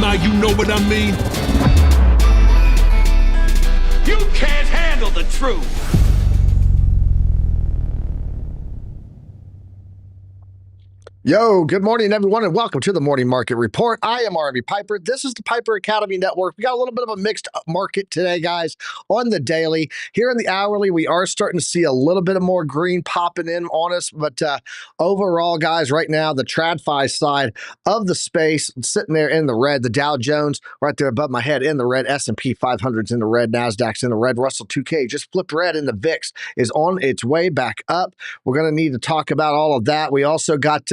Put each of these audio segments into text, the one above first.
alumni, you know what I mean? You can't handle the truth. Yo, good morning, everyone, and welcome to the Morning Market Report. I am RV Piper. This is the Piper Academy Network. We got a little bit of a mixed market today, guys, on the daily. Here in the hourly, we are starting to see a little bit of more green popping in on us, but overall, guys, right now, the TradFi side of the space sitting there in the red. The Dow Jones right there above my head in the red. S&P 500's in the red. NASDAQ's in the red. Russell 2K just flipped red, and the VIX is on its way back up. We're going to need to talk about all of that. We also got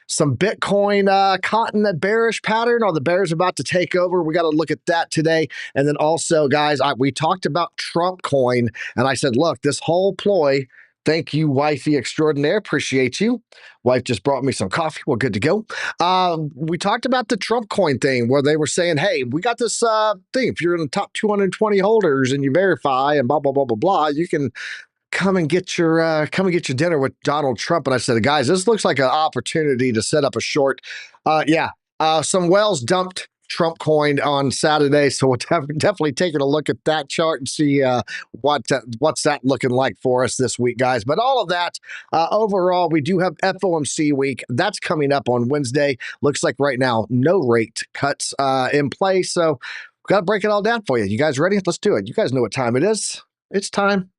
some Bitcoin caught in that bearish pattern, or the bear's about to take over. We got to look at that today. And then also, guys, we talked about Trumpcoin, and I said, look, this whole ploy, thank you, wifey extraordinaire. Appreciate you. Wife just brought me some coffee. We're good to go. We talked about the Trumpcoin thing where they were saying, hey, we got this thing. If you're in the top 220 holders and you verify and blah, blah, blah, blah, blah, you can come and get your dinner with Donald Trump. And I said, guys, this looks like an opportunity to set up a short. Some whales dumped Trumpcoin on Saturday, so we're definitely taking a look at that chart and see what's that looking like for us this week, guys. But all of that, overall, we do have FOMC week. That's coming up on Wednesday. Looks like right now, no rate cuts in place. So we've got to break it all down for you. You guys ready? Let's do it. You guys know what time it is. It's time.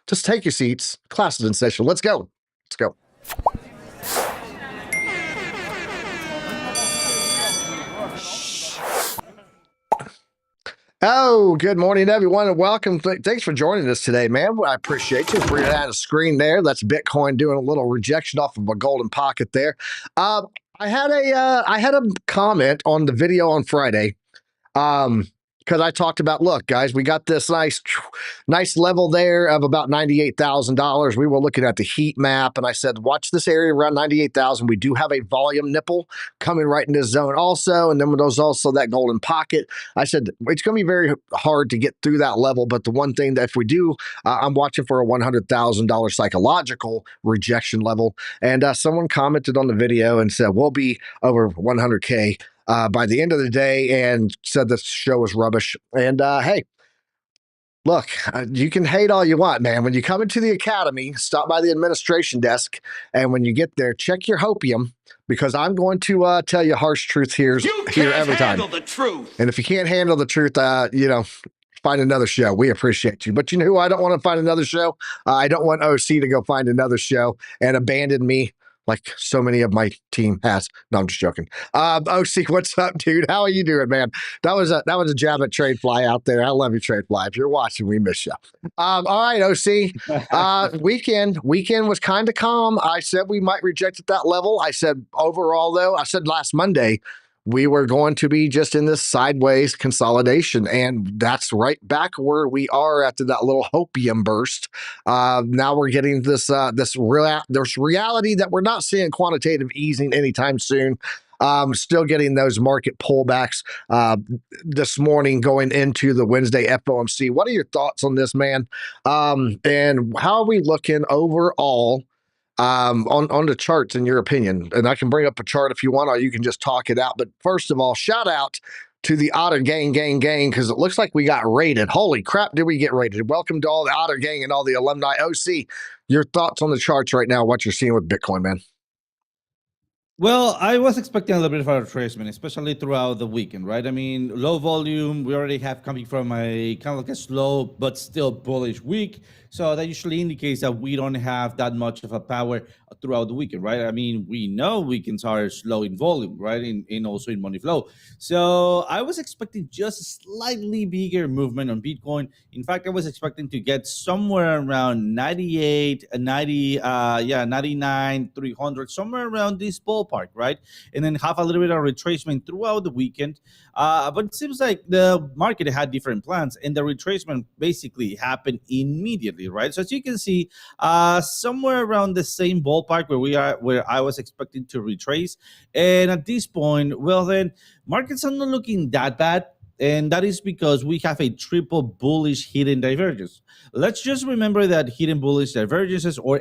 Just take your seats. Class is in session. Let's go. Let's go. Oh, good morning, everyone, and welcome. Thanks for joining us today, man. I appreciate you. Bring it on the screen there. That's Bitcoin doing a little rejection off of a golden pocket there. I had a comment on the video on Friday. Because I talked about, look, guys, we got this nice level there of about $98,000. We were looking at the heat map, and I said, watch this area around 98,000. We do have a volume nipple coming right in this zone also, and then there's also that golden pocket. I said, it's going to be very hard to get through that level, but the one thing that if we do, I'm watching for a $100,000 psychological rejection level, and someone commented on the video and said, we'll be over 100K by the end of the day, and said this show was rubbish. And hey, look, you can hate all you want, man. When you come into the academy, stop by the administration desk, and when you get there, check your hopium, because I'm going to tell you harsh truth here every time. You can't handle the truth. And if you can't handle the truth, find another show. We appreciate you. But you know who I don't want to find another show? I don't want OC to go find another show and abandon me, like so many of my team has. No, I'm just joking. OC, what's up, dude? How are you doing, man? That was a jab at TradeFly out there. I love you, TradeFly. If you're watching, we miss you. All right, OC. Weekend was kind of calm. I said we might reject at that level. I said overall, though, I said last Monday, we were going to be just in this sideways consolidation, and that's right back where we are after that little hopium burst. Now we're getting this reality that we're not seeing quantitative easing anytime soon. Still getting those market pullbacks this morning going into the Wednesday FOMC. What are your thoughts on this, man? And how are we looking overall on the charts, in your opinion? And I can bring up a chart if you want, or you can just talk it out. But first of all, shout out to the Otter Gang, because it looks like we got raided. Holy crap, did we get raided? Welcome to all the Otter Gang and all the alumni. OC, your thoughts on the charts right now, what you're seeing with Bitcoin, man? Well, I was expecting a little bit of a retracement, especially throughout the weekend, right? I mean, low volume, we already have coming from a kind of like a slow but still bullish week. So that usually indicates that we don't have that much of a power throughout the weekend, right? I mean, we know weekends are slow in volume, right? And also in money flow. So I was expecting just a slightly bigger movement on Bitcoin. In fact, I was expecting to get somewhere around 99, 300, somewhere around this ballpark, right? And then have a little bit of retracement throughout the weekend. But it seems like the market had different plans, and the retracement basically happened immediately, right? So as you can see, somewhere around the same ballpark where we are, where I was expecting to retrace. And at this point, well, then markets are not looking that bad. And that is because we have a triple bullish hidden divergence. Let's just remember that hidden bullish divergences, or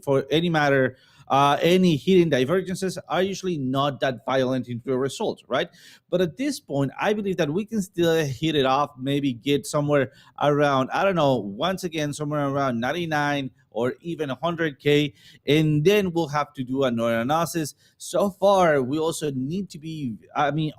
for any matter, any hidden divergences are usually not that violent into a result, right? But at this point, I believe that we can still hit it off, maybe get somewhere around, I don't know, once again, somewhere around 99 or even 100K, and then we'll have to do another analysis. So far, we also need to be,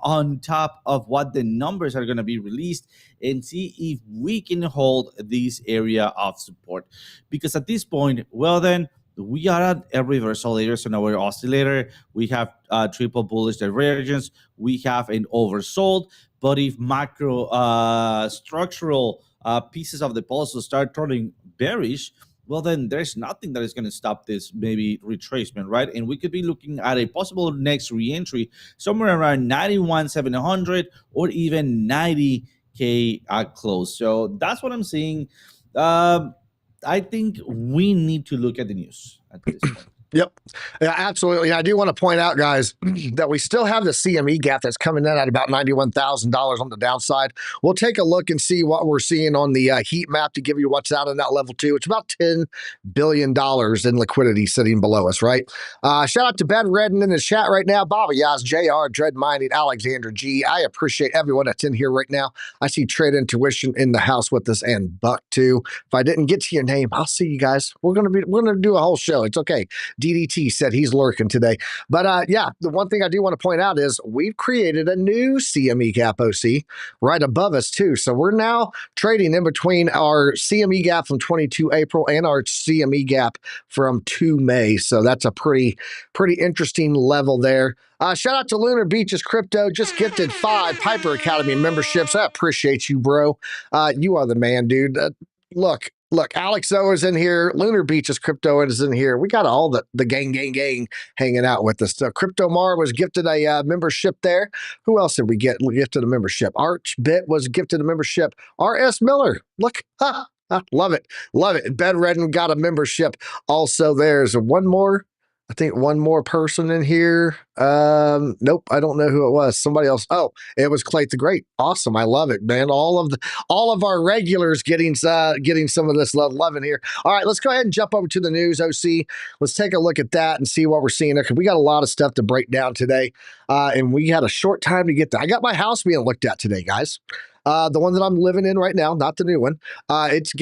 on top of what the numbers are going to be released and see if we can hold this area of support. Because at this point, well then, we are at a reversal layer, so now we're oscillator. We have triple bullish divergence. We have an oversold. But if macro structural pieces of the puzzle start turning bearish, well, then there's nothing that is going to stop this maybe retracement, right? And we could be looking at a possible next reentry somewhere around 91,700 or even 90K at close. So that's what I'm seeing. I think we need to look at the news at this point. Yep. Yeah, absolutely. I do want to point out, guys, that we still have the CME gap that's coming in at about $91,000 on the downside. We'll take a look and see what we're seeing on the heat map to give you what's out on that level 2. It's about $10 billion in liquidity sitting below us, right? Shout out to Ben Redden in the chat right now. Bobby Yaz, JR, Dread Mining, Alexander G. I appreciate everyone that's in here right now. I see Trade Intuition in the house with us and Buck too. If I didn't get to your name, I'll see you guys. We're gonna do a whole show. It's okay. DDT said he's lurking today. But yeah, the one thing I do want to point out is we've created a new CME gap OC right above us too. So we're now trading in between our CME gap from 22 April and our CME gap from 2 May. So that's a pretty interesting level there. Shout out to Lunar Beaches Crypto, just gifted 5 Piper Academy memberships. I appreciate you, bro. You are the man, dude. Look, Alex O is in here. Lunar Beaches Crypto is in here. We got all the gang hanging out with us. Crypto Mar was gifted a membership there. Who else did we get gifted a membership? Archbit was gifted a membership. R.S. Miller, look, love it. Ben Redden got a membership. Also, there's one more person in here. Nope, I don't know who it was. Somebody else. Oh, it was Clay the Great. Awesome, I love it, man. All of our regulars getting some of this love in here. All right, let's go ahead and jump over to the news, OC. Let's take a look at that and see what we're seeing there, because we got a lot of stuff to break down today, and we had a short time to get there. I got my house being looked at today, guys. The one that I'm living in right now, not the new one. It's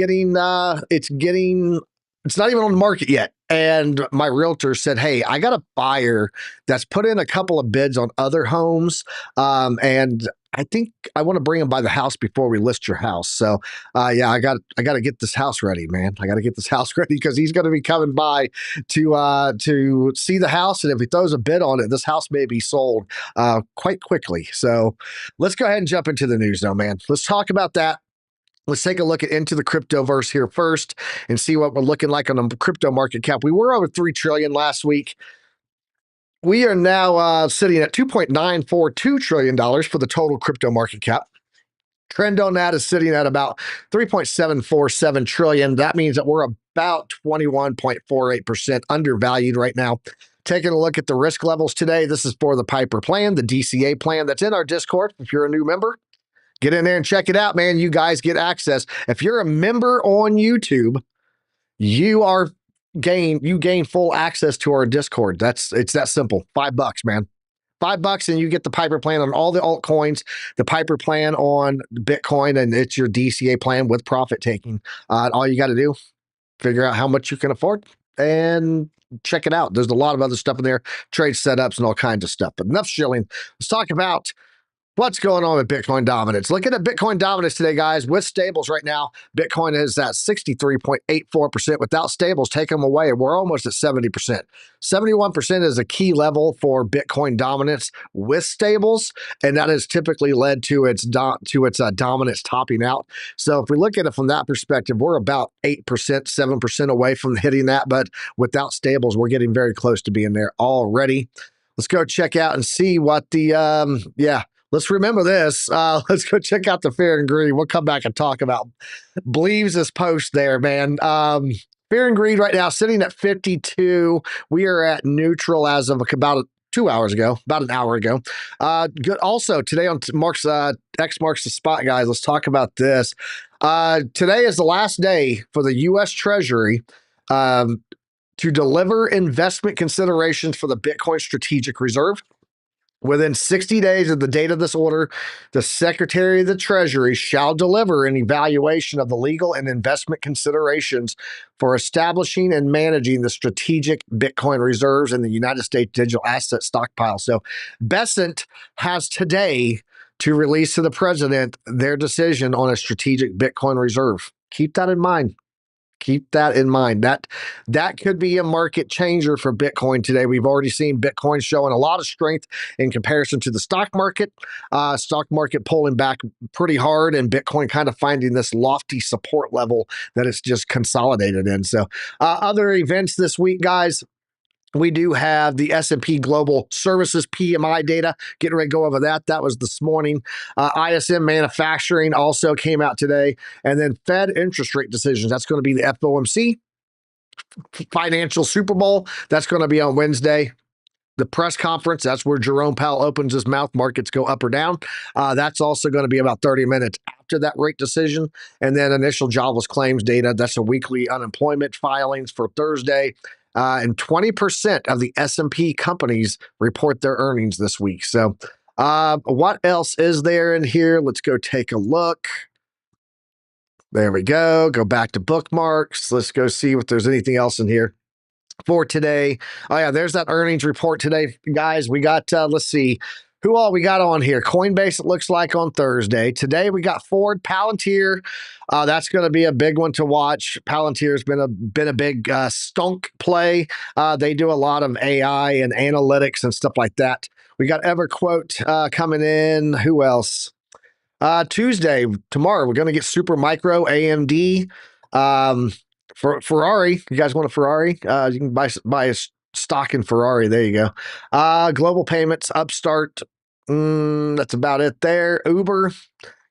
not even on the market yet. And my realtor said, hey, I got a buyer that's put in a couple of bids on other homes. And I think I want to bring him by the house before we list your house. So yeah, I got to get this house ready, man. I got to get this house ready because he's going to be coming by to see the house. And if he throws a bid on it, this house may be sold quite quickly. So let's go ahead and jump into the news now, man. Let's talk about that. Let's take a look at Into the Cryptoverse here first and see what we're looking like on the crypto market cap. We were over 3 trillion last week. We are now sitting at $2.942 trillion for the total crypto market cap. Trend on that is sitting at about 3.747 trillion. That means that we're about 21.48% undervalued right now. Taking a look at the risk levels today, this is for the Piper plan, the DCA plan that's in our Discord. If you're a new member, get in there and check it out, man. You guys get access. If you're a member on YouTube, you gain full access to our Discord. It's that simple. $5, man. $5 and you get the Piper plan on all the altcoins, the Piper plan on Bitcoin, and it's your DCA plan with profit taking. All you got to do, figure out how much you can afford and check it out. There's a lot of other stuff in there, trade setups and all kinds of stuff. But enough shilling. Let's talk about what's going on with Bitcoin dominance. Looking at Bitcoin dominance today, guys, with stables right now, Bitcoin is at 63.84%. Without stables, take them away, we're almost at 70%. 71% is a key level for Bitcoin dominance with stables, and that has typically led to its dominance topping out. So if we look at it from that perspective, we're about 8%, 7% away from hitting that, but without stables, we're getting very close to being there already. Let's go check out and see what the, let's remember this. Let's go check out the Fear and Greed. We'll come back and talk about Bleaves' post there, man. Fear and Greed right now sitting at 52. We are at neutral as of about 2 hours ago, about an hour ago. Good. Also, today on X marks the spot, guys. Let's talk about this. Today is the last day for the U.S. Treasury to deliver investment considerations for the Bitcoin Strategic Reserve. Within 60 days of the date of this order, the Secretary of the Treasury shall deliver an evaluation of the legal and investment considerations for establishing and managing the strategic Bitcoin reserves in the United States digital asset stockpile. So Besant has today to release to the president their decision on a strategic Bitcoin reserve. Keep that in mind. Keep that in mind. That could be a market changer for Bitcoin today. We've already seen Bitcoin showing a lot of strength in comparison to the stock market. Stock market pulling back pretty hard, and Bitcoin kind of finding this lofty support level that it's just consolidated in. So, other events this week, guys. We do have the S&P Global Services PMI data. Getting ready to go over that. That was this morning. ISM Manufacturing also came out today. And then Fed interest rate decisions. That's going to be the FOMC Financial Super Bowl. That's going to be on Wednesday. The press conference, that's where Jerome Powell opens his mouth. Markets go up or down. That's also going to be about 30 minutes after that rate decision. And then initial jobless claims data. That's the weekly unemployment filings for Thursday. And 20% of the S&P companies report their earnings this week. So what else is there in here? Let's go take a look. There we go. Go back to bookmarks. Let's go see if there's anything else in here for today. Oh, yeah, there's that earnings report today, guys. We got, let's see, who all we got on here. Coinbase, it looks like on Thursday. Today, we got Ford, Palantir. That's going to be a big one to watch. Palantir's been a big stunk play. They do a lot of AI and analytics and stuff like that. We got EverQuote coming in. Who else? Tuesday, tomorrow, we're going to get Super Micro, AMD. For Ferrari, you guys want a Ferrari? You can buy a stock in Ferrari. There you go. Global Payments, Upstart. That's about it there. Uber.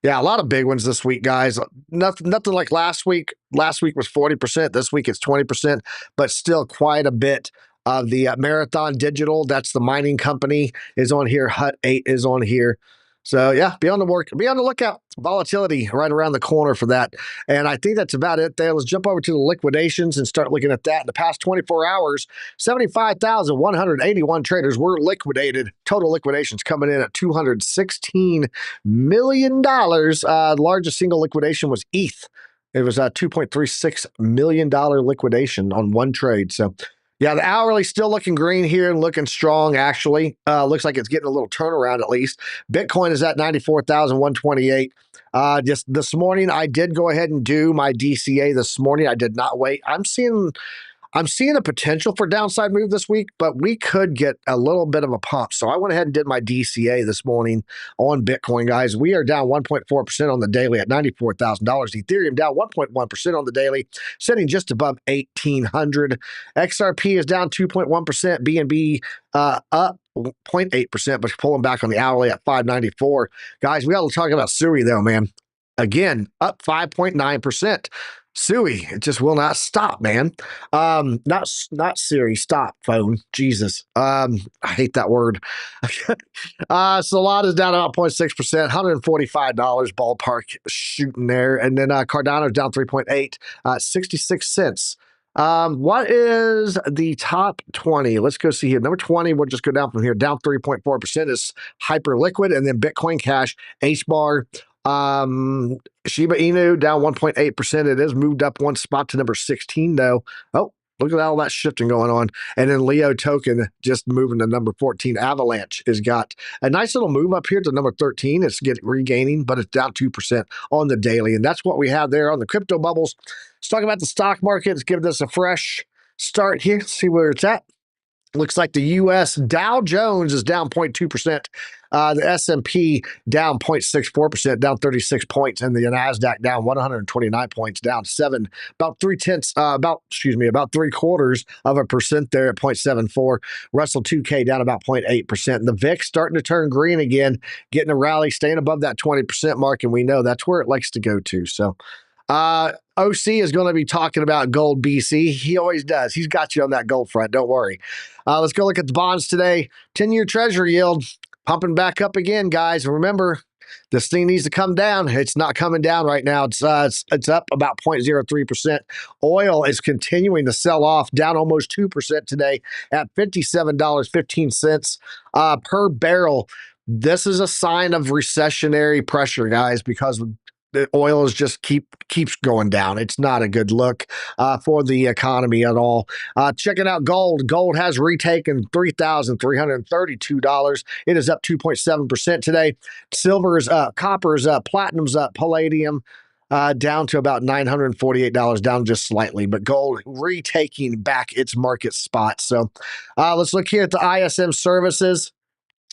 Yeah, a lot of big ones this week, guys. Nothing like last week. Last week was 40%. This week it's 20%, but still quite a bit of the Marathon Digital. That's the mining company is on here. Hut 8 is on here. So yeah, be on the lookout. Volatility right around the corner for that. And I think that's about it there. Let's jump over to the liquidations and start looking at that. In the past 24 hours, 75,181 traders were liquidated. Total liquidations coming in at $216 million. The largest single liquidation was ETH. It was a $2.36 million liquidation on one trade. So yeah, the hourly still looking green here and looking strong, actually. Looks like it's getting a little turnaround at least. Bitcoin is at 94,128. Just this morning, I did go ahead and do my DCA this morning. I did not wait. I'm seeing a potential for downside move this week, but we could get a little bit of a pump. So I went ahead and did my DCA this morning on Bitcoin, guys. We are down 1.4% on the daily at $94,000. Ethereum down 1.1% on the daily, sitting just above 1,800. XRP is down 2.1%. BNB up 0.8%, but pulling back on the hourly at 594. Guys, we got to talk about Sui though, man. Again, up 5.9%. Sui, it just will not stop, man. Not Siri, stop phone. Jesus. I hate that word. Solana's down about 0.6%, $145 ballpark shooting there. And then Cardano's down 3.8, 66 cents. What is the top 20? Let's go see here. Number 20, we'll just go down from here. Down 3.4% is Hyperliquid, and then Bitcoin Cash, HBAR, Shiba Inu down 1.8%. It has moved up one spot to number 16, though. Oh, look at all that shifting going on. And then Leo Token just moving to number 14. Avalanche has got a nice little move up here to number 13. It's regaining, but it's down 2% on the daily. And that's what we have there on the crypto bubbles. Let's talk about the stock market. Let's give this a fresh start here. See where it's at. Looks like the U.S. Dow Jones is down 0.2%. The S&P down 0.64%, down 36 points, and the NASDAQ down 129 points, down about 0.75% there at 0.74. Russell 2K down about 0.8%. And the VIX starting to turn green again, getting a rally, staying above that 20% mark, and we know that's where it likes to go to. So OC is going to be talking about gold BC. He always does. He's got you on that gold front. Don't worry. Let's go look at the bonds today. 10-year treasury yield pumping back up again, guys. And remember, This thing needs to come down. It's not coming down right now. It's up about 0.03%. Oil is continuing to sell off, down almost 2% today at $57.15 per barrel. This is a sign of recessionary pressure, guys, because the oil is just keeps going down. It's not a good look for the economy at all. Checking out gold. Gold has retaken $3,332. It is up 2.7% today. Silver's up, copper's up, platinum's up, palladium down to about $948, down just slightly, but gold retaking back its market spot. So let's look here at the ISM services.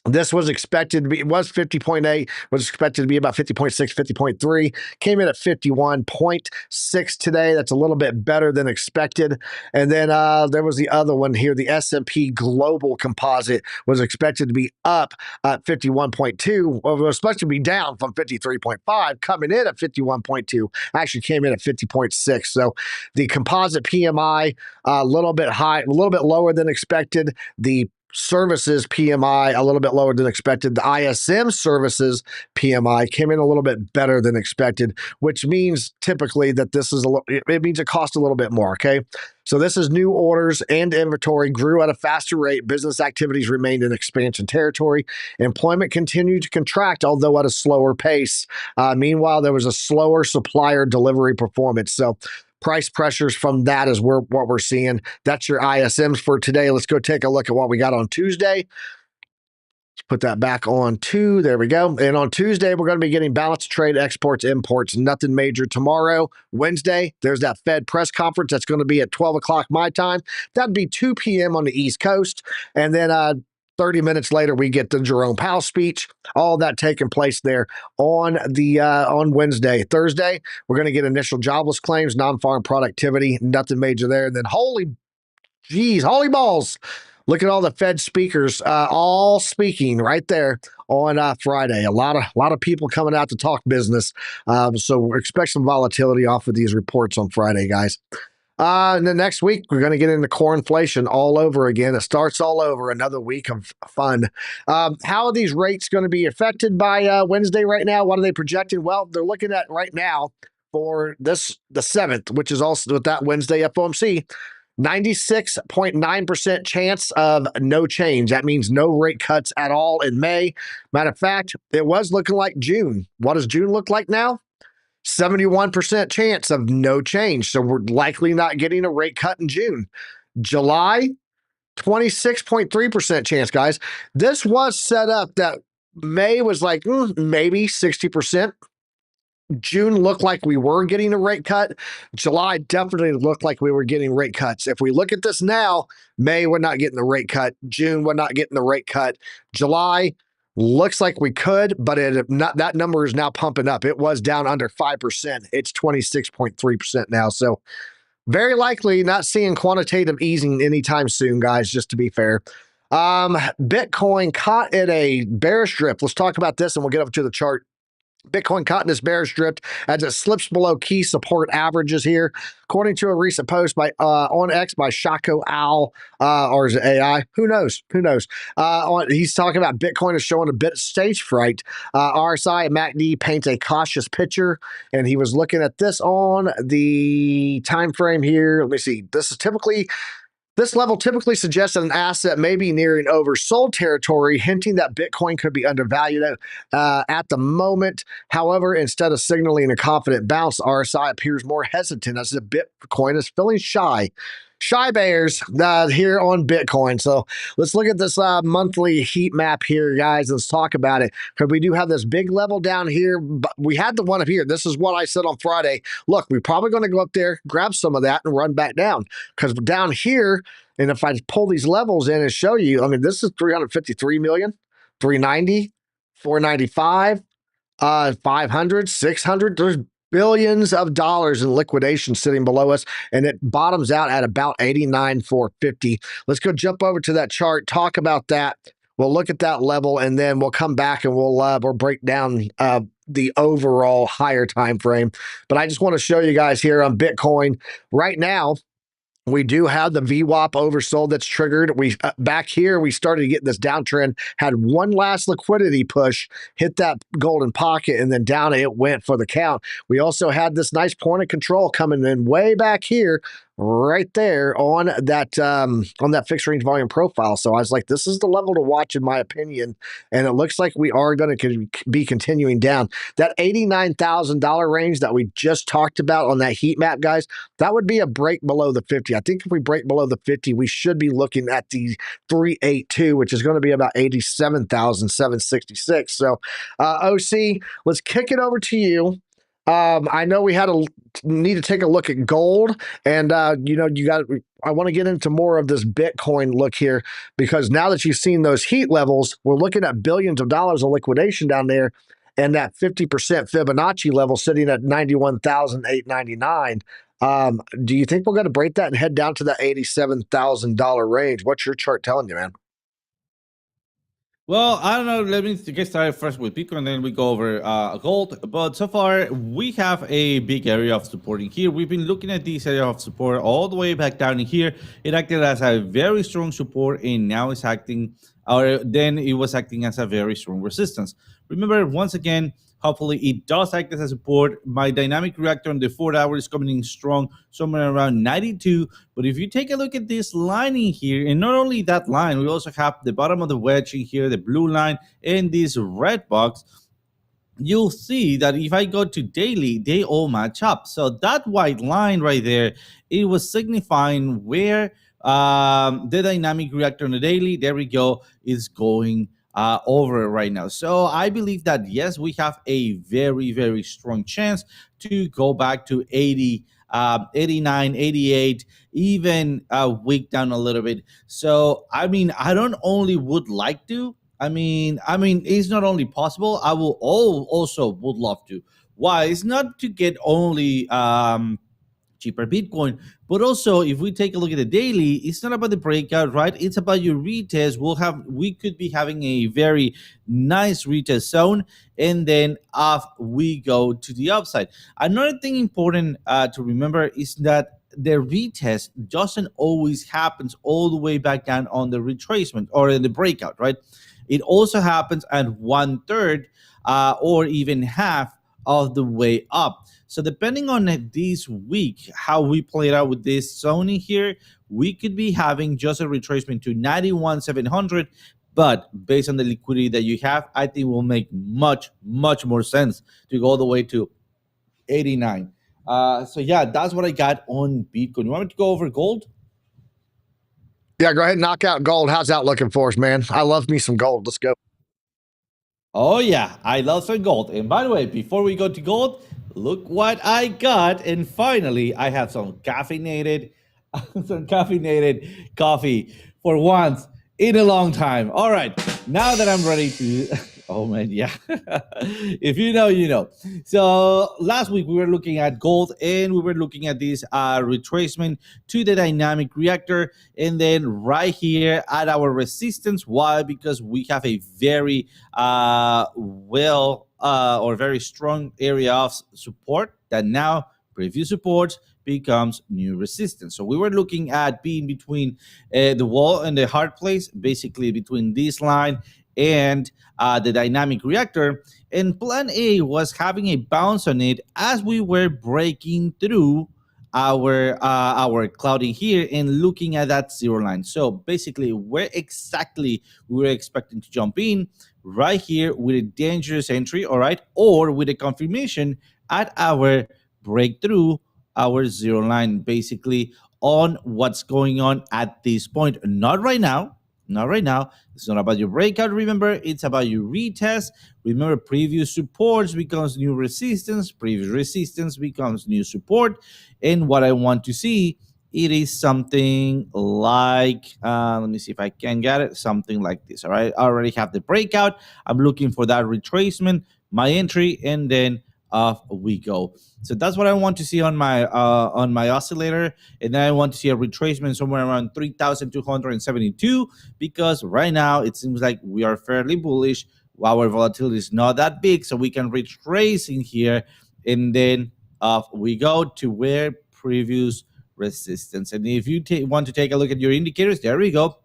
This was expected to be, it was 50.8, was expected to be about 50.6, 50.3, came in at 51.6 today. That's a little bit better than expected. And then there was the other one here, the S&P Global Composite was expected to be up at 51.2, well, it was supposed to be down from 53.5, coming in at 51.2, actually came in at 50.6. So the composite PMI, a little bit high, a little bit lower than expected. The services PMI a little bit lower than expected. The ISM services PMI came in a little bit better than expected, which means typically that this is it means it costs a little bit more. Okay. So this is new orders and inventory grew at a faster rate. Business activities remained in expansion territory. Employment continued to contract, although at a slower pace. Meanwhile, there was a slower supplier delivery performance. So price pressures from that is what we're seeing. That's your ISMs for today. Let's go take a look at what we got on Tuesday. Let's put that back on two. There we go. And on Tuesday, we're going to be getting balance of trade, exports, imports. Nothing major tomorrow. Wednesday, there's that Fed press conference. That's going to be at 12 o'clock my time. That'd be 2 p.m. on the East Coast. And then 30 minutes later, we get the Jerome Powell speech. All that taking place there on Wednesday. Thursday, we're going to get initial jobless claims, non-farm productivity, nothing major there. And then holy balls. Look at all the Fed speakers all speaking right there on Friday. A lot of people coming out to talk business. So expect some volatility off of these reports on Friday, guys. And then next week, we're going to get into core inflation all over again. It starts all over, another week of fun. How are these rates going to be affected by Wednesday right now? What are they projecting? Well, they're looking at right now for the 7th, which is also with that Wednesday FOMC, 96.9% chance of no change. That means no rate cuts at all in May. Matter of fact, it was looking like June. What does June look like now? 71% chance of no change. So we're likely not getting a rate cut in June. July, 26.3% chance, guys. This was set up that May was like maybe 60%. June looked like we were getting a rate cut. July definitely looked like we were getting rate cuts. If we look at this now, May, we're not getting the rate cut. June, we're not getting the rate cut. July, looks like we could, but that number is now pumping up. It was down under 5%. It's 26.3% now. So very likely not seeing quantitative easing anytime soon, guys, just to be fair. Bitcoin caught in a bearish drift. Let's talk about this and we'll get up to the chart. Bitcoin caught in this bearish drift as it slips below key support averages here. According to a recent post by on X by Shaco Owl, or is it AI? Who knows? He's talking about Bitcoin is showing a bit of stage fright. RSI and MACD paints a cautious picture, and he was looking at this on the time frame here. Let me see. This level typically suggests that an asset may be nearing oversold territory, hinting that Bitcoin could be undervalued at the moment. However, instead of signaling a confident bounce, RSI appears more hesitant as the Bitcoin is feeling shy. Shy bears here on Bitcoin. So let's look at this monthly heat map here, guys. Let's talk about it, because we do have this big level down here, but we had the one up here. This is what I said on Friday. Look, we're probably going to go up there, grab some of that, and run back down, because down here, and if I pull these levels in and show you, I mean, this is 353 million, 390, 495, 500, 600. There's billions of dollars in liquidation sitting below us, and it bottoms out at about 89,450. Let's go jump over to that chart, talk about that. We'll look at that level, and then we'll come back and we'll break down the overall higher time frame. But I just want to show you guys here on Bitcoin right now. We do have the VWAP oversold that's triggered. We back here, we started to get this downtrend, had one last liquidity push, hit that golden pocket, and then down it went for the count. We also had this nice point of control coming in way back here, right there on that fixed range volume profile. So I was like, this is the level to watch, in my opinion. And it looks like we are going to be continuing down. That $89,000 range that we just talked about on that heat map, guys, that would be a break below the 50. I think if we break below the 50, we should be looking at the 382, which is going to be about 87,766. So, OC, let's kick it over to you. I know we need to take a look at gold, and I want to get into more of this Bitcoin look here, because now that you've seen those heat levels, we're looking at billions of dollars of liquidation down there, and that 50% Fibonacci level sitting at 91,899. Do you think we're going to break that and head down to that $87,000 range? What's your chart telling you, man? Well, I don't know. Let me get started first with Bitcoin, and then we go over gold. But so far, we have a big area of support in here. We've been looking at this area of support all the way back down in here. It acted as a very strong support, and now it's acting, or then it was acting as a very strong resistance. Remember, once again, hopefully it does act as a support. My dynamic reactor on the 4 hour is coming in strong, somewhere around 92. But if you take a look at this line in here, and not only that line, we also have the bottom of the wedge in here, the blue line, and this red box. You'll see that if I go to daily, they all match up. So that white line right there, it was signifying where the dynamic reactor on the daily, there we go, is going over right now. So I believe that, yes, we have a very, very strong chance to go back to 80, 89, 88, even weak down a little bit. So, I mean, I don't only would like to, I mean, it's not only possible, I will also would love to. Why? It's not to get only cheaper Bitcoin, but also if we take a look at the daily, it's not about the breakout, right? It's about your retest. We could be having a very nice retest zone, and then off we go to the upside. Another thing important to remember is that the retest doesn't always happens all the way back down on the retracement or the breakout, right? It also happens at 1/3 or even half of the way up. So depending on this week, how we played out with this zone in here, we could be having just a retracement to 91,700. But based on the liquidity that you have, I think it will make much, much more sense to go all the way to 89. So yeah, that's what I got on Bitcoin. You want me to go over gold? Yeah, go ahead and knock out gold. How's that looking for us, man? I love me some gold. Let's go. Oh yeah, I love some gold. And by the way, before we go to gold, look what I got. And finally, I have some caffeinated coffee for once in a long time. All right, now that I'm ready to, oh man, yeah. If you know, you know. So last week we were looking at gold, and we were looking at this retracement to the dynamic reactor, and then right here at our resistance. Why? Because we have a very or very strong area of support that now previous supports becomes new resistance. So we were looking at being between the wall and the hard place, basically between this line and the dynamic reactor. And plan A was having a bounce on it as we were breaking through our cloud in here and looking at that zero line. So basically, where exactly we were expecting to jump in, right here with a dangerous entry, all right, or with a confirmation at our breakthrough, our zero line, basically on what's going on at this point. Not right now. Not right now. It's not about your breakout. Remember, it's about your retest. Remember, previous supports becomes new resistance. Previous resistance becomes new support. And what I want to see, it is something like, let me see if I can get it, something like this. All right, I already have the breakout. I'm looking for that retracement, my entry, and then off we go. So that's what I want to see on my oscillator, and then I want to see a retracement somewhere around 3,272, because right now it seems like we are fairly bullish. Our volatility is not that big, so we can retrace in here, and then off we go to where previous resistance. And if you want to take a look at your indicators, there we go.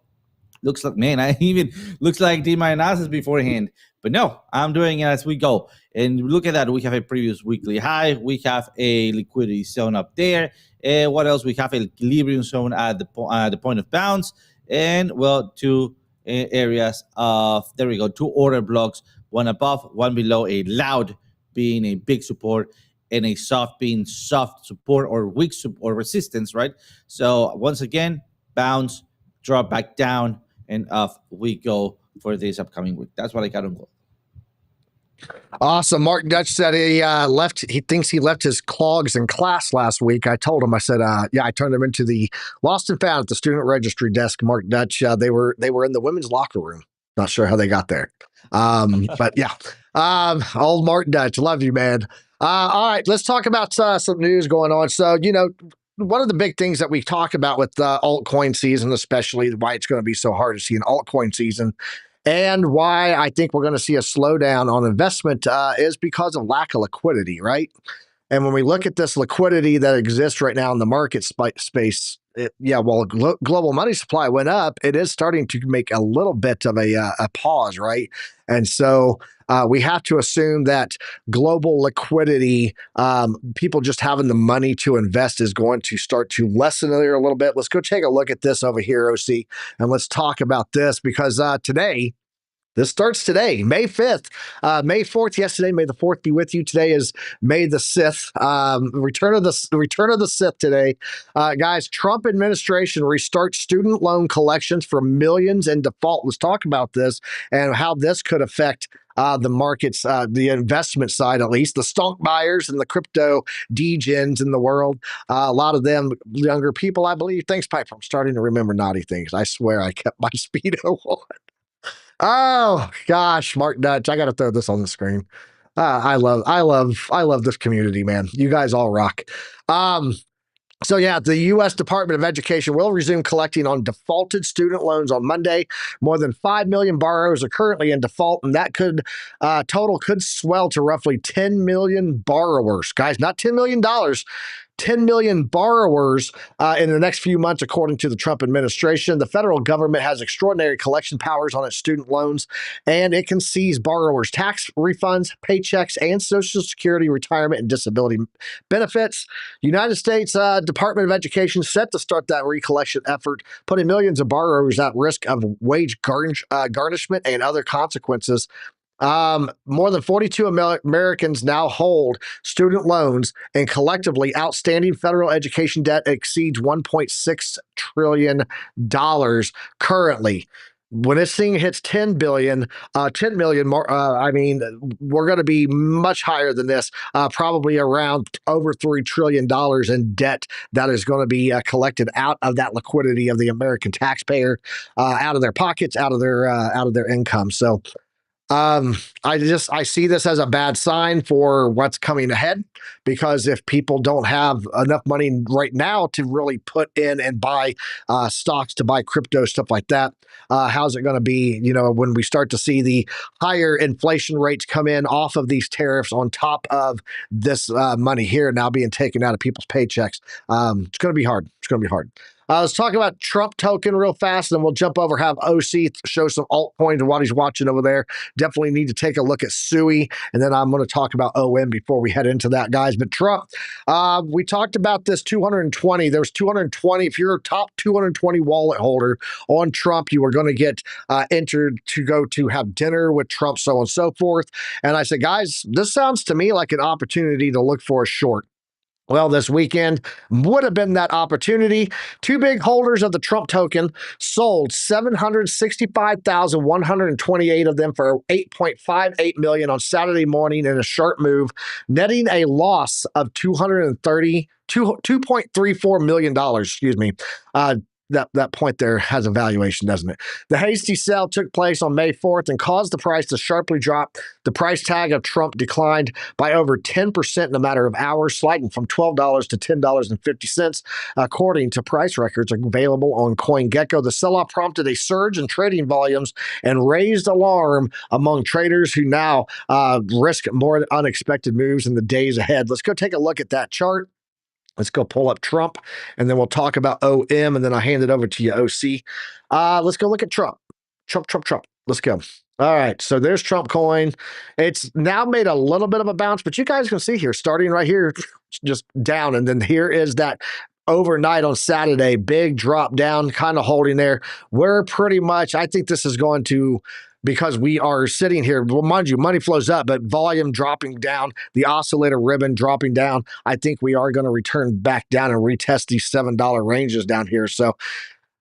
Looks like, man, I even looks like did my analysis beforehand, but no, I'm doing it as we go. And look at that, we have a previous weekly high, we have a liquidity zone up there. What else? We have a equilibrium zone at the point of bounce, and well, two areas of, there we go, two order blocks, one above, one below, a loud being a big support, and a soft being soft support or weak or resistance, right? So once again, bounce, drop back down, and off we go for this upcoming week. That's what I got on gold. Awesome. Mark Dutch said he thinks he left his clogs in class last week. I told him, I said, yeah, I turned him into the lost and found at the student registry desk. Mark Dutch, they were in the women's locker room. Not sure how they got there. But yeah, old Mark Dutch, love you, man. All right, let's talk about some news going on. So, one of the big things that we talk about with altcoin season, especially why it's going to be so hard to see an altcoin season, and why I think we're going to see a slowdown on investment is because of lack of liquidity, right? And when we look at this liquidity that exists right now in the market space, while global money supply went up, it is starting to make a little bit of a pause, right? And so we have to assume that global liquidity, people just having the money to invest, is going to start to lessen there a little bit. Let's go take a look at this over here, OC, and let's talk about this because today, this starts today, May 5th, May 4th, yesterday, May the 4th be with you. Today is May the 6th, return of the Sith today. Guys, Trump administration restarts student loan collections for millions in default. Let's talk about this and how this could affect the markets, the investment side, at least the stock buyers and the crypto degens in the world. A lot of them younger people, I believe. Thanks, Piper. I'm starting to remember naughty things. I swear I kept my Speedo on. Oh gosh, Mark Dutch, I got to throw this on the screen. I love this community, man. You guys all rock. So yeah, the U.S. Department of Education will resume collecting on defaulted student loans on Monday. More than 5 million borrowers are currently in default, and that total could swell to roughly 10 million borrowers. Guys, not $10 million. 10 million borrowers in the next few months, according to the Trump administration. The federal government has extraordinary collection powers on its student loans, and it can seize borrowers' tax refunds, paychecks, and Social Security, retirement, and disability benefits. United States Department of Education set to start that recollection effort, putting millions of borrowers at risk of wage garnishment and other consequences. More than 42 Americans now hold student loans, and collectively outstanding federal education debt exceeds $1.6 trillion currently. When this thing hits 10 million more, I mean, we're going to be much higher than this, probably around over $3 trillion in debt that is going to be collected out of that liquidity of the American taxpayer, out of their pockets, out of their income. So, I see this as a bad sign for what's coming ahead, because if people don't have enough money right now to really put in and buy stocks, to buy crypto, stuff like that, how's it going to be, when we start to see the higher inflation rates come in off of these tariffs on top of this money here now being taken out of people's paychecks? It's going to be hard. It's going to be hard. Let's talk about Trump token real fast, and then we'll jump over, have OC show some altcoins and what he's watching over there. Definitely need to take a look at SUI, and then I'm going to talk about OM before we head into that, guys. But Trump, we talked about this 220. There was 220. If you're a top 220 wallet holder on Trump, you were going to get entered to go to have dinner with Trump, so on and so forth. And I said, guys, this sounds to me like an opportunity to look for a short. Well, this weekend would have been that opportunity. Two big holders of the Trump token sold 765,128 of them for $8.58 million on Saturday morning in a sharp move, netting a loss of $2.34 million. Excuse me. That point there has a valuation, doesn't it? The hasty sell took place on May 4th and caused the price to sharply drop. The price tag of Trump declined by over 10% in a matter of hours, sliding from $12 to $10.50, according to price records available on CoinGecko. The sell-off prompted a surge in trading volumes and raised alarm among traders who now risk more unexpected moves in the days ahead. Let's go take a look at that chart. Let's go pull up Trump, and then we'll talk about OM, and then I'll hand it over to you, OC. Let's go look at Trump. Trump. Let's go. All right, so there's Trump coin. It's now made a little bit of a bounce, but you guys can see here, starting right here, just down, and then here is that overnight on Saturday, big drop down, kind of holding there. We're pretty much, I think this is going to, because we are sitting here, well, mind you, money flows up, but volume dropping down, the oscillator ribbon dropping down. I think we are going to return back down and retest these $7 ranges down here. So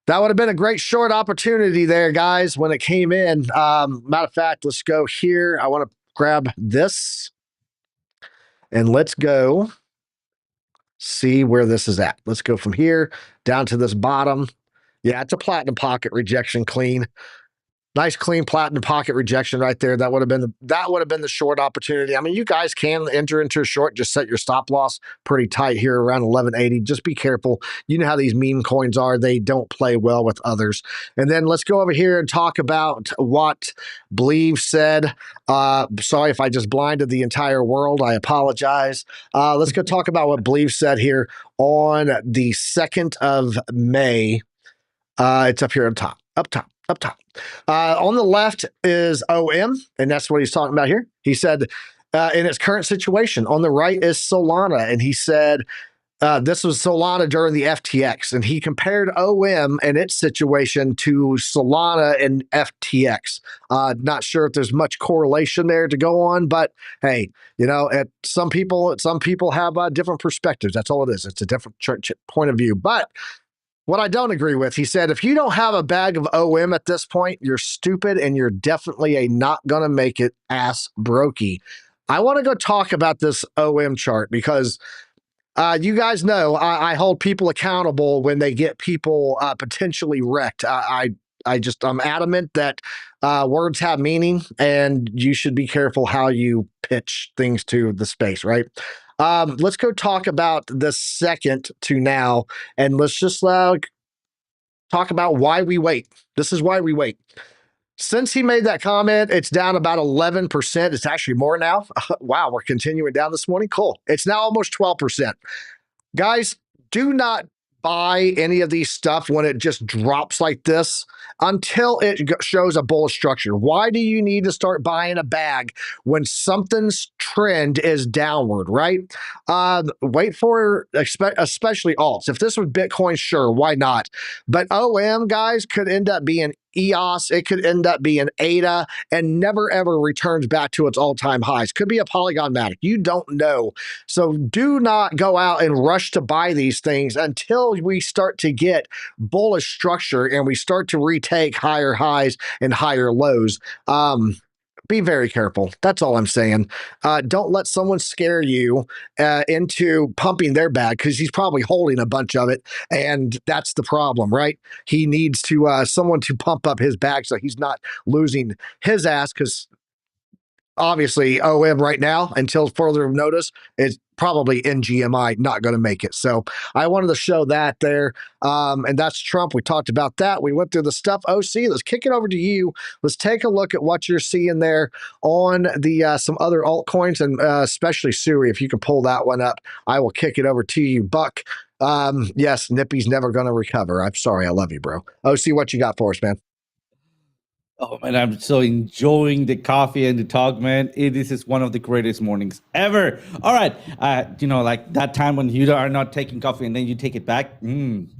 that would have been a great short opportunity there, guys, when it came in. Matter of fact, let's go here. I want to grab this and let's go see where this is at. Let's go from here down to this bottom. Yeah, it's a platinum pocket rejection clean. Nice clean platinum pocket rejection right there. That would have been the short opportunity. I mean, you guys can enter into a short. Just set your stop loss pretty tight here around 1180. Just be careful. You know how these meme coins are. They don't play well with others. And then let's go over here and talk about what Believe said. Sorry if I just blinded the entire world. I apologize. Let's go talk about what Believe said here on the 2nd of May. It's up here up top. On the left is OM, and that's what he's talking about here. He said, in its current situation. On the right is Solana, and he said, this was Solana during the FTX, and he compared OM and its situation to Solana and FTX. Not sure if there's much correlation there to go on, but hey, you know, some people have different perspectives. That's all it is. It's a different point of view, but what I don't agree with, he said, if you don't have a bag of OM at this point, you're stupid and you're definitely a not going to make it ass brokey. I want to go talk about this OM chart because you guys know I hold people accountable when they get people potentially wrecked. I'm adamant that words have meaning and you should be careful how you pitch things to the space, right? Let's go talk about the second to now, and let's just talk about why we wait. This is why we wait. Since he made that comment, it's down about 11%. It's actually more now. Wow, we're continuing down this morning. Cool. It's now almost 12%. Guys, do not buy any of these stuff when it just drops like this until it shows a bullish structure. Why do you need to start buying a bag when something's trend is downward, right? Wait for, especially alts. If this was Bitcoin, sure, why not? But OM, guys, could end up being EOS, it could end up being ADA, and never ever returns back to its all-time highs. Could be a Polygon Matic. You don't know. So do not go out and rush to buy these things until we start to get bullish structure and we start to retake higher highs and higher lows. Be very careful. That's all I'm saying. Don't let someone scare you into pumping their bag because he's probably holding a bunch of it, and that's the problem, right? He needs to someone to pump up his bag so he's not losing his ass because obviously OM right now, until further notice, is probably NGMI not going to make it. So I wanted to show that there. And that's Trump. We talked about that. We went through the stuff. OC, let's kick it over to you. Let's take a look at what you're seeing there on the some other altcoins, and especially Suri. If you can pull that one up, I will kick it over to you. Buck, yes, Nippy's never going to recover. I'm sorry. I love you, bro. OC, what you got for us, man? Oh man, I'm so enjoying the coffee and the talk, man. This is one of the greatest mornings ever. All right, you know, like that time when you are not taking coffee and then you take it back.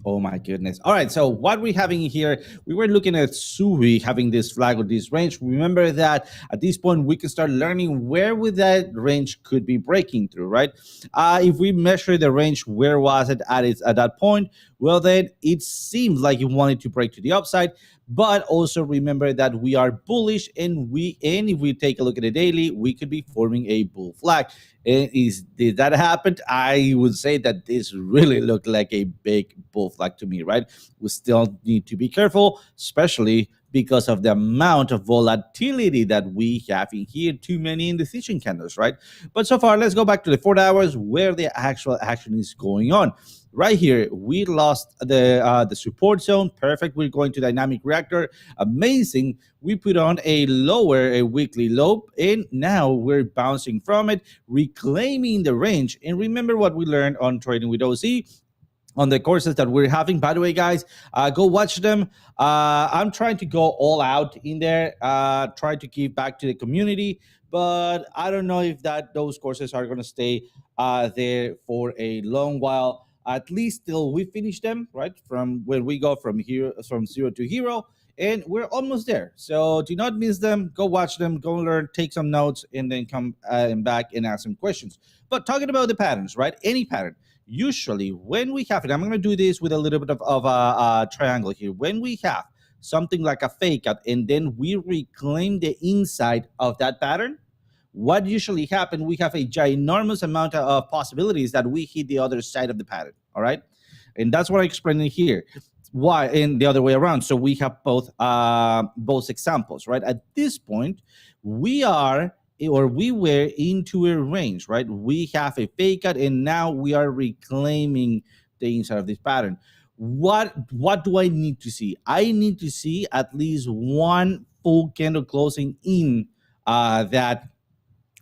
Oh my goodness. All right, so what we're having here, we were looking at Sui having this flag or this range. Remember that at this point we can start learning where would that range could be breaking through, right? If we measure the range, where was it at that point? Well, then it seems like you wanted to break to the upside. But also remember that we are bullish, and if we take a look at the daily, we could be forming a bull flag. Did that happen? I would say that this really looked like a big bull flag to me, right? We still need to be careful, especially because of the amount of volatility that we have in here, too many indecision candles, right? But so far, let's go back to the 4 hours where the actual action is going on. right here, we lost the support zone. Perfect. We're going to dynamic reactor. Amazing. We put on a weekly low, and now we're bouncing from it, reclaiming the range. And remember what we learned on Trading with OC on the courses that we're having. By the way, guys, go watch them. I'm trying to go all out in there, try to give back to the community, but I don't know if those courses are going to stay there for a long while, at least till we finish them, right? From when we go from zero to hero, and we're almost there. So do not miss them. Go watch them, go learn, take some notes, and then come back and ask some questions. But talking about the patterns, right? Any pattern. Usually when we have it, I'm going to do this with a little bit of a triangle here. When we have something like a fake out and then we reclaim the inside of that pattern, what usually happens, we have a ginormous amount of possibilities that we hit the other side of the pattern, all right? And that's what I'm explaining here. Why? And the other way around. So we have both examples, right? At this point, we were into a range, right? We have a fake out and now we are reclaiming the inside of this pattern. What do I need to see? I need to see at least one full candle closing in that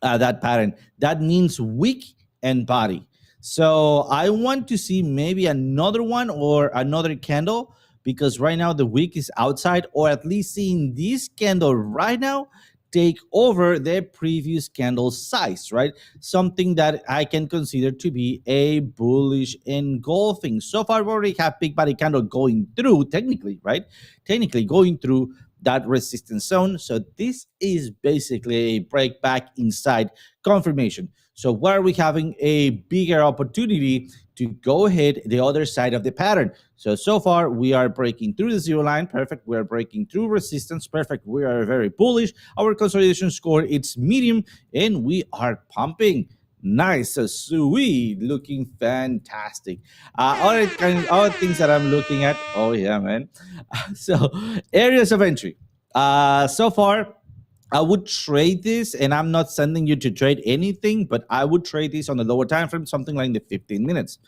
pattern. That means wick and body. So I want to see maybe another one or another candle, because right now the wick is outside, or at least seeing this candle right now take over the previous candle size, right? Something that I can consider to be a bullish engulfing. So far, we already have big body candle going through, technically, right? Technically going through that resistance zone. So this is basically a break back inside confirmation. So where are we having a bigger opportunity to go ahead the other side of the pattern? So far, we are breaking through the zero line. Perfect. We are breaking through resistance. Perfect. We are very bullish. Our consolidation score, it's medium, and we are pumping. Nice, sweet, looking fantastic. Other things that I'm looking at. Oh yeah, man. So areas of entry. So far, I would trade this, and I'm not sending you to trade anything, but I would trade this on the lower time frame, something like the 15 minutes,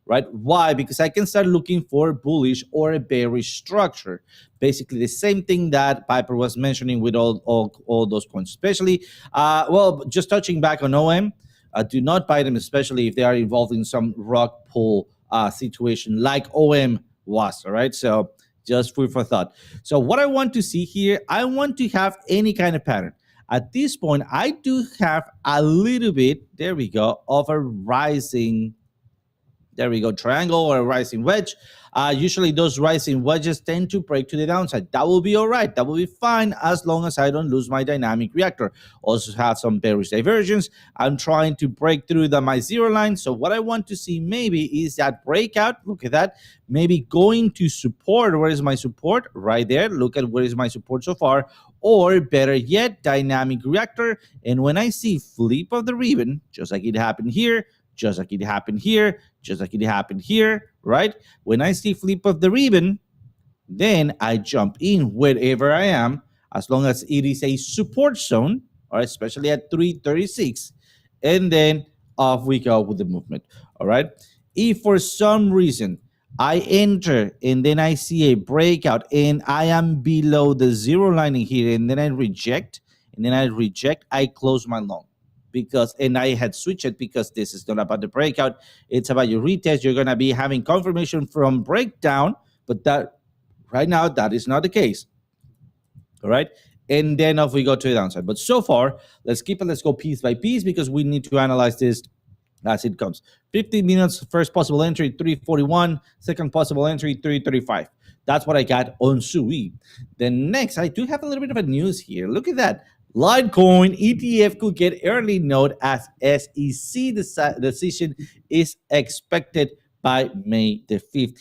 right? Why? Because I can start looking for bullish or a bearish structure. Basically, the same thing that Piper was mentioning with all those points, especially, well, just touching back on OM, do not buy them, especially if they are involved in some rug pull situation like OM was, all right? So just food for thought. So what I want to see here, I want to have any kind of pattern. At this point, I do have a little bit, there we go, of a rising, there we go, triangle or a rising wedge. Usually those rising wedges tend to break to the downside. That will be all right. That will be fine as long as I don't lose my dynamic reactor. Also have some bearish diversions. I'm trying to break through my zero line. So what I want to see maybe is that breakout. Look at that. Maybe going to support. Where is my support? Right there. Look at where is my support so far. Or better yet, dynamic reactor. And when I see flip of the ribbon, just like it happened here, just like it happened here, just like it happened here, right? When I see flip of the ribbon, then I jump in wherever I am, as long as it is a support zone, or especially at 336, and then off we go with the movement, all right? If for some reason I enter and then I see a breakout and I am below the zero line here, and then I reject, I close my long. And I had switched it because this is not about the breakout. It's about your retest. You're going to be having confirmation from breakdown, but that right now, that is not the case. All right. And then off we go to the downside. But so far, let's go piece by piece, because we need to analyze this as it comes. 15 minutes, first possible entry, 341. Second possible entry, 335. That's what I got on SUI. Then next, I do have a little bit of a news here. Look at that. Litecoin ETF could get early note as SEC decision is expected by May the 5th.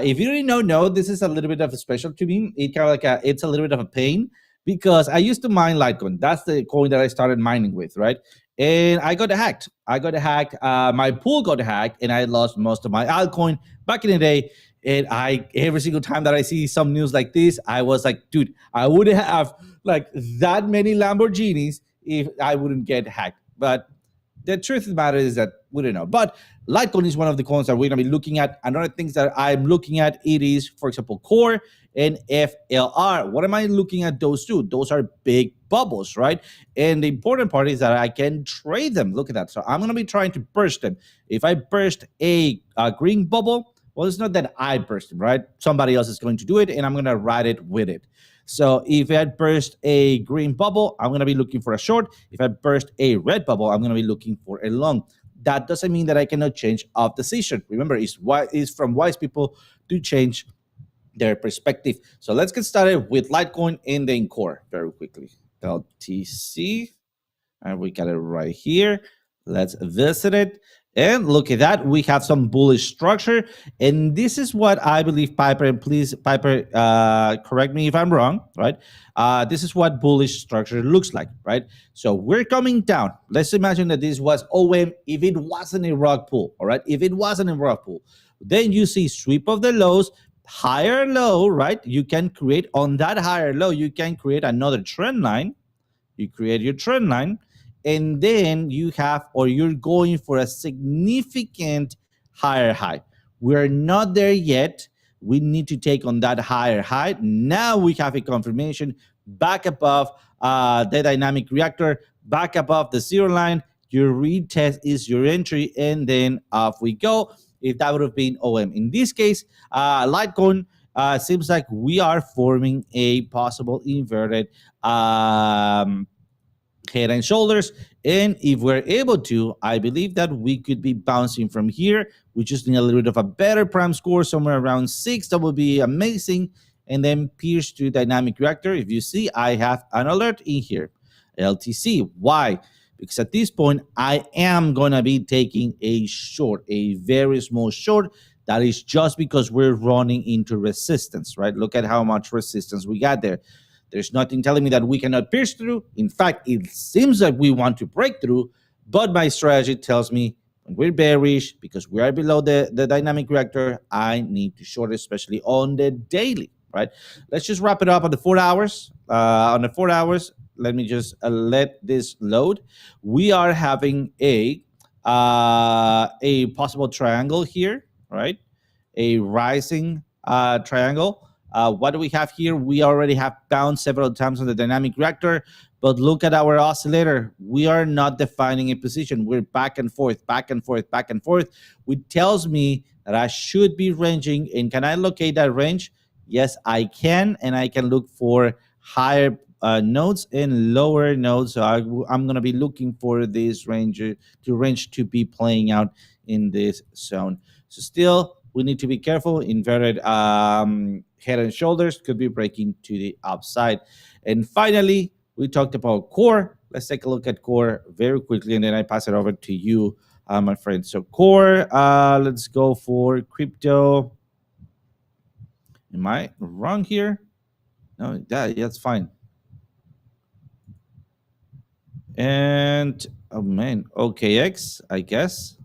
If you didn't know, this is a little bit of a special to me. It's a little bit of a pain, because I used to mine Litecoin. That's the coin that I started mining with, right? And I got hacked. My pool got hacked, and I lost most of my altcoin back in the day. And every single time that I see some news like this, I was like, dude, I would have like that many Lamborghinis if I wouldn't get hacked. But The truth of the matter is that we don't know. But Litecoin is one of the coins that we're going to be looking at. Another things that I'm looking at, it is, for example, Core and FLR. What am I looking at those two? Those are big bubbles, right? And the important part is that I can trade them. Look at that. So I'm going to be trying to burst them. If I burst a green bubble, well, it's not that I burst them, right? Somebody else is going to do it, and I'm going to ride it with it. So if I burst a green bubble, I'm going to be looking for a short. If I burst a red bubble, I'm going to be looking for a long. That doesn't mean that I cannot change of decision. Remember, it's from wise people to change their perspective. So let's get started with Litecoin and then Core very quickly. LTC, and we got it right here. Let's visit it. And look at that, we have some bullish structure. And this is what I believe, Piper, and please, Piper, correct me if I'm wrong, right? This is what bullish structure looks like, right? So we're coming down. Let's imagine that this was OM if it wasn't a rug pull, all right? If it wasn't a rug pull, then you see sweep of the lows, higher low, right? You can create on that higher low, you can create another trend line. You create your trend line, and then you have, or you're going for a significant higher high. We're not there yet. We need to take on that higher high. Now we have a confirmation back above the dynamic reactor, back above the zero line. Your retest is your entry, and then off we go. If that would have been OM. In this case, Litecoin seems like we are forming a possible inverted head and shoulders. And if we're able to, I believe that we could be bouncing from here. We just need a little bit of a better prime score, somewhere around 6. That would be amazing. And then pierce to dynamic reactor. If you see, I have an alert in here. LTC. Why? Because at this point, I am going to be taking a short, a very small short. That is just because we're running into resistance, right? Look at how much resistance we got there. There's nothing telling me that we cannot pierce through. In fact, it seems like we want to break through, but my strategy tells me when we're bearish, because we are below the dynamic reactor, I need to short, especially on the daily, right? Let's just wrap it up on the 4 hours. On the 4 hours, let me just let this load. We are having a possible triangle here, right? A rising triangle. What do we have here? We already have bounced several times on the dynamic reactor, but look at our oscillator. We are not defining a position. We're back and forth, back and forth, back and forth, which tells me that I should be ranging. And can I locate that range? Yes, I can, and I can look for higher nodes and lower nodes. So I'm going to be looking for this range to be playing out in this zone. So still, we need to be careful. Inverted head and shoulders could be breaking to the upside. And finally, we talked about Core. Let's take a look at Core very quickly, and then I pass it over to you, my friend. So Core, let's go for crypto. Am I wrong here? No, that's fine. And, oh man, OKX, I guess.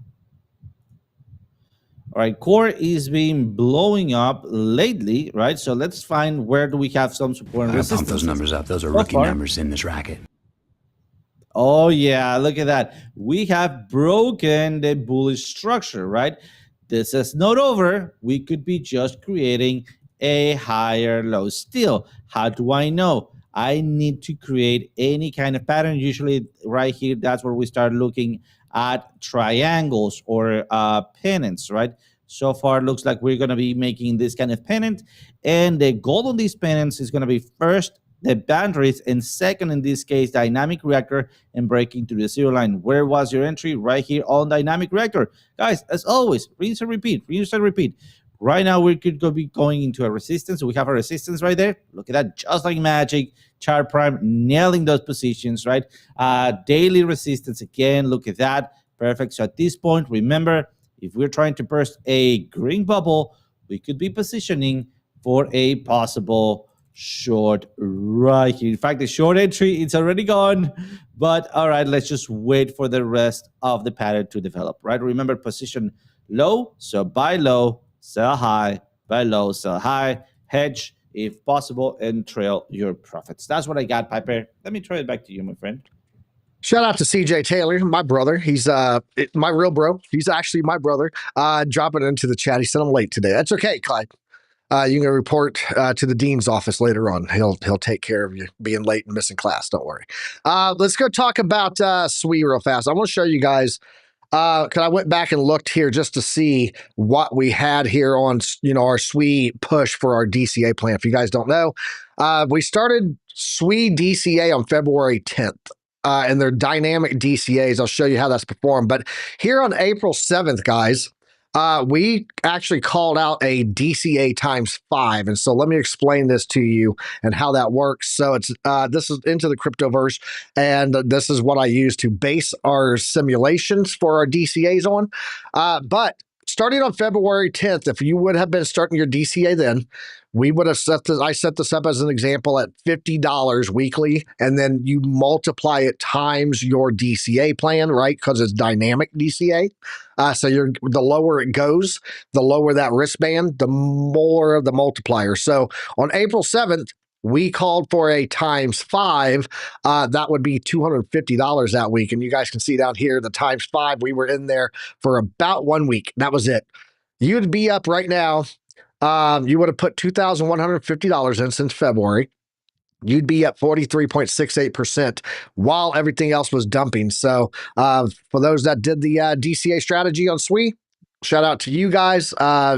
All right, Core is being blowing up lately, right? So let's find where do we have some support and resistance. Pump those numbers up. Those are rookie numbers in this racket. Oh, yeah, look at that. We have broken the bullish structure, right? This is not over. We could be just creating a higher low still. How do I know? I need to create any kind of pattern. Usually right here, that's where we start looking at triangles or pennants, right? So far, looks like we're going to be making this kind of pennant. And the goal on these pennants is going to be first, the boundaries, and second, in this case, dynamic reactor and breaking to the zero line. Where was your entry? Right here on dynamic reactor. Guys, as always, rinse and repeat, rinse and repeat. Right now, we could be going into a resistance. We have a resistance right there. Look at that, just like magic. Chart prime nailing those positions, right? Daily resistance again. Look at that. Perfect. So at this point, remember, if we're trying to burst a green bubble, we could be positioning for a possible short right here. In fact, the short entry, it's already gone. But all right, let's just wait for the rest of the pattern to develop, right? Remember, position low, so buy low, sell high, buy low, sell high, hedge if possible, and trail your profits. That's what I got, Piper. Let me throw it back to you, my friend. Shout out to CJ Taylor, my brother. He's my real bro. He's actually my brother. Dropping into the chat. He said I'm late today. That's okay, Clyde. You can report to the dean's office later on. He'll take care of you being late and missing class. Don't worry. Let's go talk about SWE real fast. I want to show you guys because I went back and looked here just to see what we had here on our SWE push for our DCA plan. If you guys don't know, we started SWE DCA on February 10th. And they're dynamic DCAs. I'll show you how that's performed. But here on April 7th, guys, we actually called out a DCA times 5. And so let me explain this to you and how that works. So it's this is Into The Cryptoverse, and this is what I use to base our simulations for our DCAs on. But starting on February 10th, if you would have been starting your DCA then, we would have I set this up as an example at $50 weekly, and then you multiply it times your DCA plan, right? Because it's dynamic DCA. So the lower it goes, the lower that wristband, the more of the multiplier. So on April 7th, we called for a times 5. That would be $250 that week. And you guys can see down here, the times 5, we were in there for about 1 week. That was it. You'd be up right now. You would have put $2,150 in since February. You'd be at 43.68% while everything else was dumping. So for those that did the DCA strategy on SWE, shout out to you guys.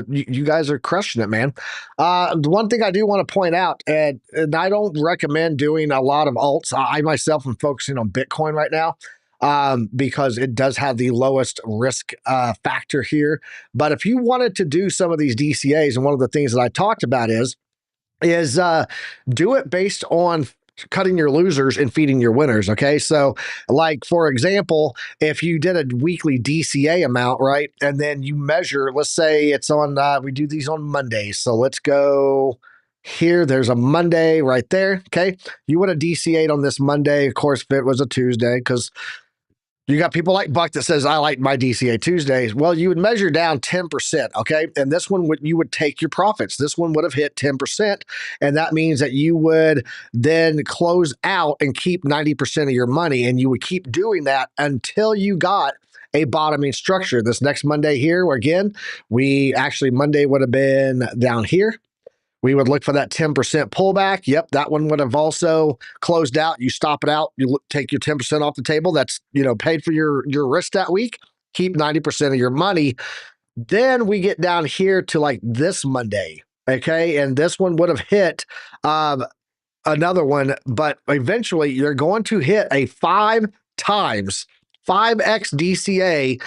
You guys are crushing it, man. The one thing I do want to point out, and I don't recommend doing a lot of alts. I myself am focusing on Bitcoin right now. Because it does have the lowest risk factor here. But if you wanted to do some of these DCAs, and one of the things that I talked about is do it based on cutting your losers and feeding your winners. Okay. So like, for example, if you did a weekly DCA amount, right, and then you measure, let's say it's on, we do these on Mondays. So let's go here. There's a Monday right there. Okay. You would have DCA'd on this Monday. Of course, if it was a Tuesday, because you got people like Buck that says, I like my DCA Tuesdays. Well, you would measure down 10%, okay? And this one, you would take your profits. This one would have hit 10%, and that means that you would then close out and keep 90% of your money, and you would keep doing that until you got a bottoming structure. This next Monday here, where again, Monday would have been down here. We would look for that 10% pullback. Yep, that one would have also closed out. You stop it out. You take your 10% off the table. That's, paid for your risk that week. Keep 90% of your money. Then we get down here to like this Monday, okay? And this one would have hit another one, but eventually you're going to hit a 5x 5x DCA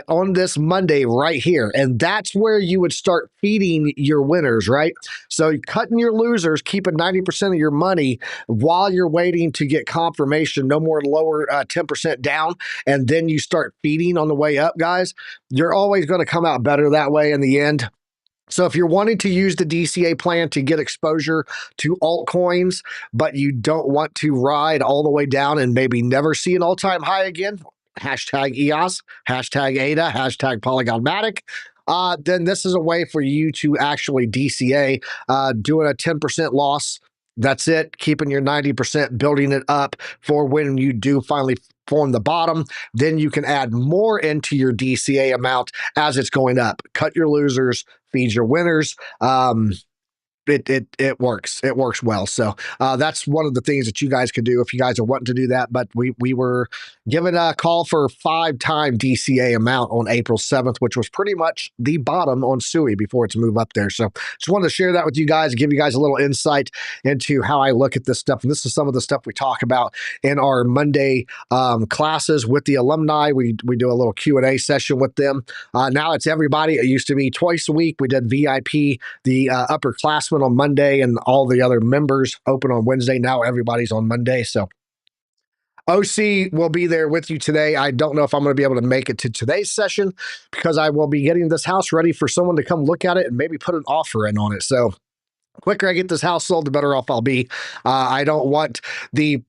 on this Monday right here. And that's where you would start feeding your winners, right? So cutting your losers, keeping 90% of your money while you're waiting to get confirmation, no more lower 10% down. And then you start feeding on the way up, guys. You're always going to come out better that way in the end. So if you're wanting to use the DCA plan to get exposure to altcoins, but you don't want to ride all the way down and maybe never see an all-time high again, hashtag EOS, hashtag ADA, hashtag Polygonmatic, then this is a way for you to actually DCA, doing a 10% loss. That's it, keeping your 90%, building it up for when you do finally form the bottom. Then you can add more into your DCA amount as it's going up. Cut your losers, feed your winners. It works. It works well. So that's one of the things that you guys could do if you guys are wanting to do that. But we were given a call for 5-time DCA amount on April 7th, which was pretty much the bottom on SUI before it's moved up there. So just wanted to share that with you guys, give you guys a little insight into how I look at this stuff. And this is some of the stuff we talk about in our Monday classes with the alumni. We do a little Q&A session with them. Now it's everybody. It used to be twice a week. We did VIP, the upperclassmen on Monday, and all the other members open on Wednesday. Now everybody's on Monday. So OC will be there with you today. I don't know if I'm going to be able to make it to today's session because I will be getting this house ready for someone to come look at it and maybe put an offer in on it. So the quicker I get this house sold, the better off I'll be. I don't want the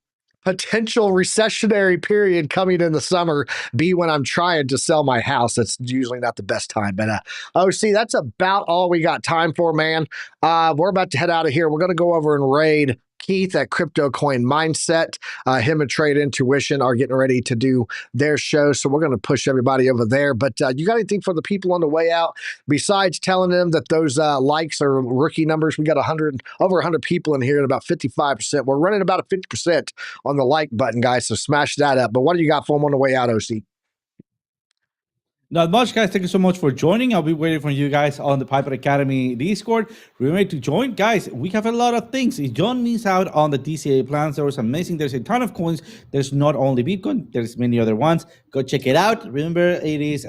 potential recessionary period coming in the summer be when I'm trying to sell my house. That's usually not the best time. But OC, that's about all we got time for, man. We're about to head out of here. We're going to go over and raid Keith at Crypto Coin Mindset. Him and Trade Intuition are getting ready to do their show, so we're going to push everybody over there. But you got anything for the people on the way out besides telling them that those likes are rookie numbers? We got over 100 people in here and about 55%. We're running about a 50% on the like button, guys, so smash that up. But what do you got for them on the way out, OC? Not much, guys. Thank you so much for joining. I'll be waiting for you guys on the Piper Academy Discord. Remember to join, guys. We have a lot of things. If you don't miss out on the DCA plans, there was amazing. There's a ton of coins. There's not only Bitcoin. There's many other ones. Go check it out. Remember, it is.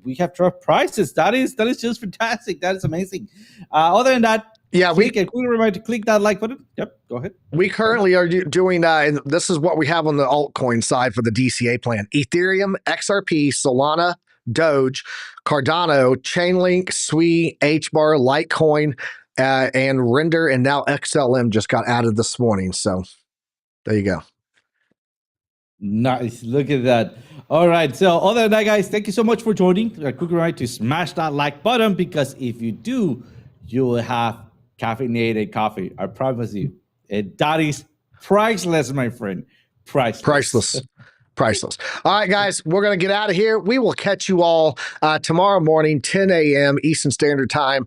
We have drop prices. That is just fantastic. That is amazing. Other than that. Yeah, we can remind to click that like button. Yep, go ahead. We currently are doing, and this is what we have on the altcoin side for the DCA plan: Ethereum, XRP, Solana, Doge, Cardano, Chainlink, SWI, HBAR, Litecoin, and Render, and now XLM just got added this morning. So there you go. Nice. Look at that. All right. So other than that, guys, thank you so much for joining. A quick reminder to smash that like button, because if you do, you will have caffeinated coffee. I promise you. That is priceless, my friend. Priceless. Priceless. All right, guys, we're going to get out of here. We will catch you all tomorrow morning, 10 a.m. Eastern Standard Time.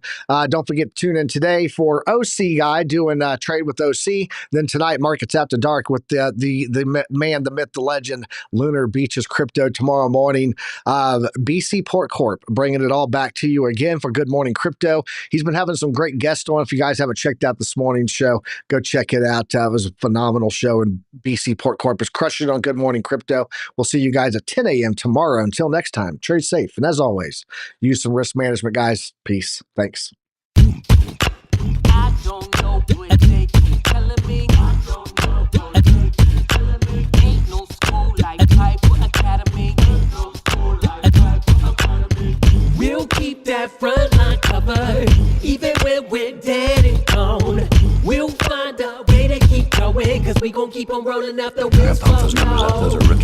Don't forget to tune in today for OC Guy doing Trade with OC. Then tonight, Markets After Dark with the man, the myth, the legend, Lunar Beaches Crypto tomorrow morning. BC Port Corp bringing it all back to you again for Good Morning Crypto. He's been having some great guests on. If you guys haven't checked out this morning's show, go check it out. It was a phenomenal show, and BC Port Corp is crushing it on Good Morning Crypto. We'll see you guys at 10 a.m. tomorrow. Until next time, trade safe. And as always, use some risk management, guys. Peace. Thanks. I don't know what they keep telling me. I don't know what they keep telling me. Ain't no school like Piper Academy. Ain't no school like Piper Academy. We'll keep that front line covered, even when we're dead and gone. We'll find a way to keep going, cause we gon' keep on rolling up the wheels.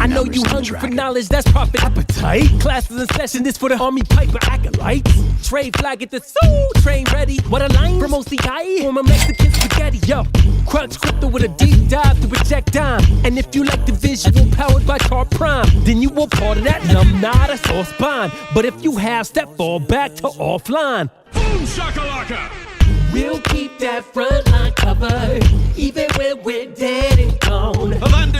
I know you hungry for knowledge, that's profit appetite. Classes in session, this for the Army Piper acolytes. Trade flag at the soul train ready. What a line from OCI, former Mexican spaghetti. Yo, crunch crypto with a deep dive to reject dime. And if you like the visual powered by Car Prime, then you were part of that and I'm not a source spine. But if you have step, fall back to offline. Boom shakalaka! We'll keep that front line covered, even when we're dead and gone.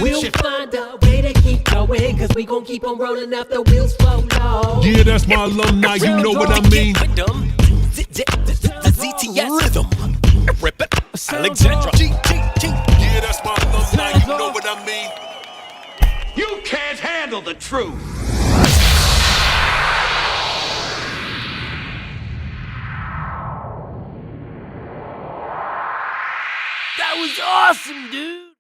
We'll find a way to keep going, cause we gon' keep on rolling up the wheels flow low. Yeah, that's my alumni, you know what I mean. The ZTS rhythm. Rip it. Alexandra. Yeah, that's my alumni, you know what I mean. You can't handle the truth. That was awesome, dude.